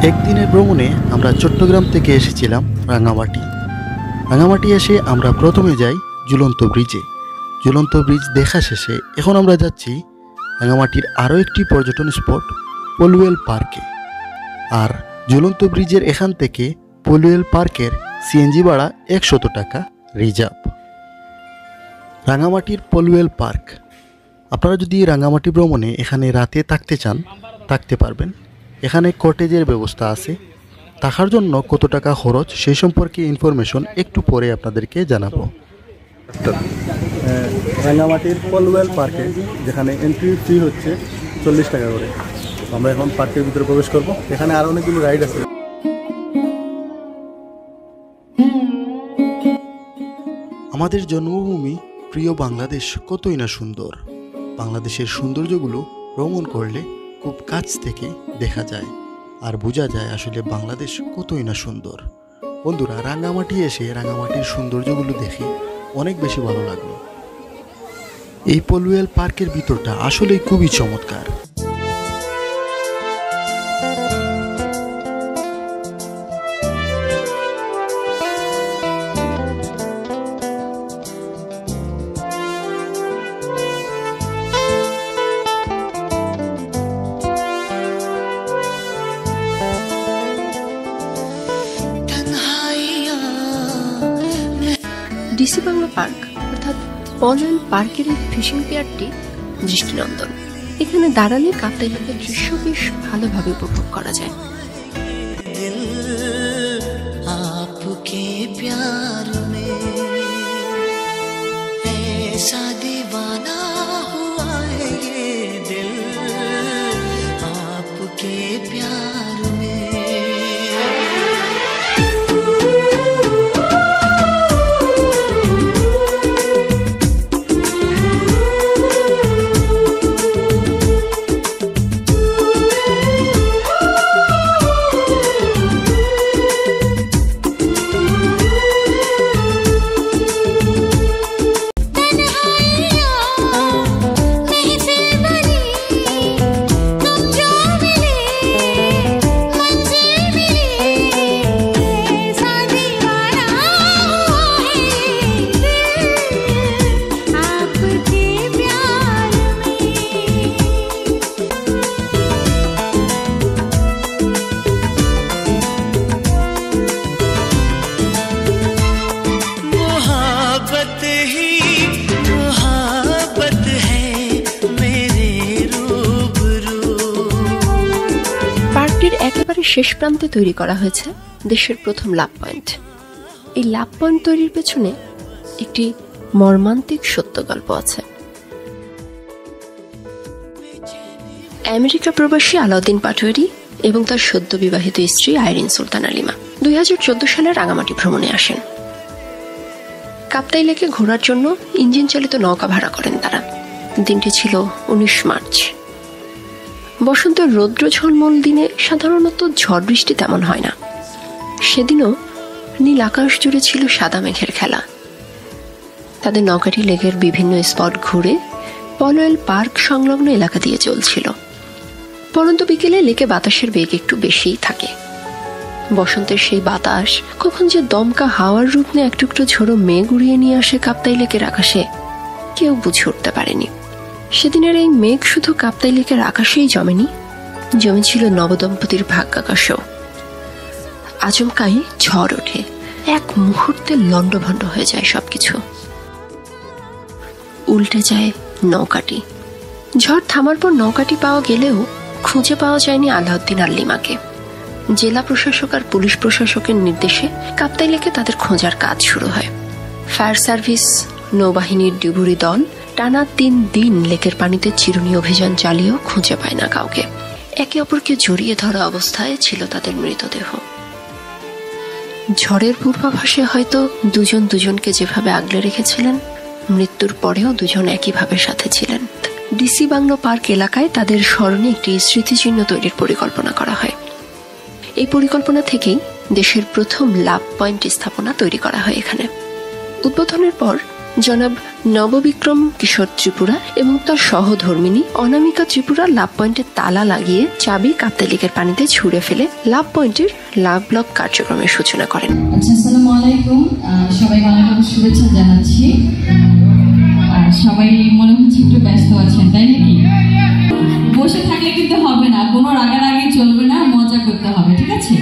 একদিনের ভ্রমণে আমরা চট্টগ্রাম থেকে এসেছিলাম রাঙামাটি। রাঙামাটি এসে আমরা প্রথমে যাই ঝুলন্ত ব্রিজে। ঝুলন্ত ব্রিজ দেখা শেষে এখন আমরা যাচ্ছি রাঙামাটির আরও একটি পর্যটন স্পট পলুয়েল পার্কে। আর ঝুলন্ত ব্রিজের এখান থেকে পলুয়েল পার্কের সিএনজি ভাড়া 100 টাকা রিজার্ভ। রাঙামাটির পলুয়েল পার্ক, আপনারা যদি রাঙামাটি ভ্রমণে এখানে রাতে থাকতে চান থাকতে পারবেন। এখানে কটেজের ব্যবস্থা আছে। থাকার জন্য কত টাকা খরচ সেই সম্পর্কে ইনফরমেশন একটু পরে আপনাদেরকে জানাবো। রাঙামাটির পলুয়েল পার্কে যেখানে এন্ট্রি ফি হচ্ছে 40 টাকা করে। আমরা এখন পার্কের ভিতরে প্রবেশ করব। এখানে আরও অনেকগুলো রাইড আছে। আমাদের জন্মভূমি প্রিয় বাংলাদেশ কতই না সুন্দর। বাংলাদেশের সৌন্দর্যগুলো ভ্রমণ করলে খুব কাছ থেকে দেখা যায় আর বোঝা যায় আসলে বাংলাদেশ কতই না সুন্দর। বন্ধুরা, রাঙামাটি এসে রাঙামাটির সৌন্দর্যগুলো দেখে অনেক বেশি ভালো লাগলো। এই পলুয়েল পার্কের ভিতরটা আসলেই খুবই চমৎকার। ডিসি বাংলা পার্ক অর্থাৎ পলুয়েল পার্কের এই ফিশিং পিয়ারটি দৃষ্টিনন্দন। এখানে দাঁড়ালে কাপ্তাই লেকের দৃশ্য বেশ ভালোভাবে উপভোগ করা যায়। একেবারে শেষ প্রান্তে তৈরি করা হয়েছে দেশের প্রথম লাভ পয়েন্ট। এই লাভ পয়েন্ট তৈরির পেছনে একটি মর্মান্তিক সত্য গল্প আছে। আমেরিকা প্রবাসী আলাউদ্দিন পাটোয়ারি এবং তার সদ্য বিবাহিত স্ত্রী আইরিন সুলতানা লিমা 2014 সালে রাঙামাটি ভ্রমণে আসেন। কাপ্তাই লেকে ঘোরার জন্য ইঞ্জিন চালিত নৌকা ভাড়া করেন তারা। দিনটি ছিল 19 মার্চ। বসন্তের রৌদ্র ঝলমল দিনে সাধারণত ঝড় বৃষ্টি তেমন হয় না। সেদিনও নীল আকাশ জুড়ে ছিল সাদা মেঘের খেলা। তাদের নৌকাটি লেকের বিভিন্ন স্পট ঘুরে পলুয়েল পার্ক সংলগ্ন এলাকা দিয়ে চলছিল। পরন্ত বিকেলে লেকে বাতাসের বেগ একটু বেশিই থাকে। বসন্তের সেই বাতাস কখন যে দমকা হাওয়ার রূপ নিয়ে এক টুকরো ঝোড়ো মেঘ উড়িয়ে নিয়ে আসে কাপ্তাই লেকের আকাশে, কেউ বুঝে উঠতে পারেনি। সেদিনের এই মেঘ শুধু কাপ্তাই লেকের আকাশেই জমেনি, জমেছিল নবদম্পতির ভাগ্যাকাশও। আচমকাই ঝড় ওঠে, এক মুহূর্তে লন্ডভন্ড হয়ে যায় সবকিছু। উল্টে যায় নৌকাটি। ঝড় থামার পর নৌকাটি পাওয়া গেলেও খুঁজে পাওয়া যায়নি আলাউদ্দিন আর লিমাকে। জেলা প্রশাসক আর পুলিশ প্রশাসকের নির্দেশে কাপ্তাই লেকে তাদের খোঁজার কাজ শুরু হয়। ফায়ার সার্ভিস, নৌবাহিনীর ডুবুরি দল টানা 3 দিন লেকের পানিতে চিরুনি অভিযান চালিয়েও খুঁজে পায় না কাউকে। একে অপরকে জড়িয়ে ধরা অবস্থায় ছিল তাদের মৃতদেহ। ঝড়ের পূর্বাভাসে হয়তো দুজন দুজনকে যেভাবে আগলে রেখেছিলেন, মৃত্যুর পরেও দুজন একইভাবে সাথে ছিলেন। ডিসি বাংলা পার্ক এলাকায় তাদের স্মরণে একটি স্মৃতিচিহ্ন তৈরির পরিকল্পনা করা হয়। এই পরিকল্পনা থেকেই দেশের প্রথম লাভ পয়েন্ট স্থাপনা তৈরি করা হয় এখানে। উদ্বোধনের পর জনাব নববিক্রম কিশোর ত্রিপুরা এবং তার সহধর্মিনী অনামিকা ত্রিপুরা লাভ পয়েন্টের তালা লাগিয়ে চাবি কাপ্তাই লেকের পানিতে ছুঁড়ে ফেলে লাভ পয়েন্টের লাভ ব্লক কার্যক্রমের সূচনা করেন। আচ্ছা, আসসালামু আলাইকুম, সবাইকে অনেক অনেক শুভেচ্ছা জানাচ্ছি। সবাই মনে হচ্ছে একটু ব্যস্ত আছেন, তাই নাকি? বসে থাকলে কিন্তু হবে না, কোনো রাগারাগি চলবে না, মজা করতে হবে, ঠিক আছে?